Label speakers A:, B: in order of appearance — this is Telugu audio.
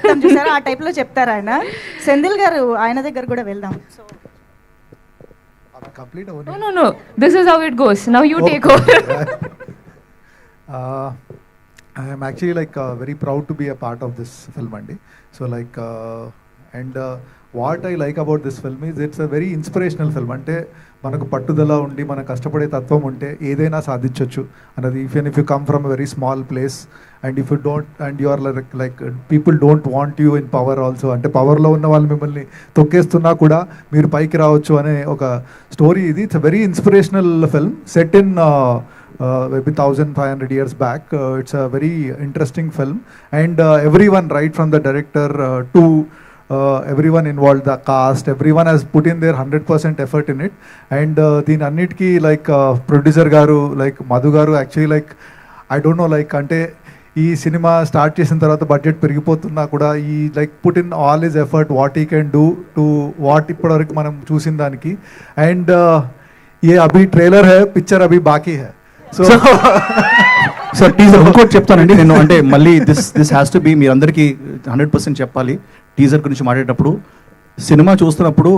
A: చెప్తాం చూసారా, ఆ టైప్లో చెప్తారు ఆయన. సెంధిల్ గారు ఆయన దగ్గర కూడా వెళ్దాం. So
B: complete
C: No. This is how it goes. Now you take over.
B: I am actually like very proud to be a part of this film, Andy. So like what I like about this film is it's a very inspirational film. అంటే మనకు పట్టుదల ఉండి మన కష్టపడే తత్వం ఉంటే ఏదైనా సాధించవచ్చు అన్నది. if you come from a very small place and if you don't and you are like people don't want you in power also, అంటే పవర్లో ఉన్న వాళ్ళు మిమ్మల్ని తొక్కేస్తున్నా కూడా మీరు పైకి రావచ్చు అనే ఒక స్టోరీ ఇది. It's a very inspirational film set in maybe 1500 years back. It's a very interesting film and everyone right from the director to everyone involved, the cast, everyone has put in their 100% effort in it. And దీని అన్నిటికీ like producer గారు like మధు గారు actually like I don't know like అంటే ఈ సినిమా స్టార్ట్ చేసిన తర్వాత బడ్జెట్ పెరిగిపోతున్నా కూడా ఈ like put in all his effort what he can do to what ఇప్పటివరకు మనం చూసిన దానికి. అండ్ ఏ అభి ట్రైలర్ హై, పిక్చర్ అభి బాకీ హై. సో
D: సార్ టీజర్ ఇంకోటి చెప్తానండి నేను, అంటే మళ్ళీ దిస్ హ్యాస్ టు బి మీరందరికీ 100% చెప్పాలి. టీజర్ గురించి మాట్లాడేటప్పుడు సినిమా చూస్తున్నప్పుడు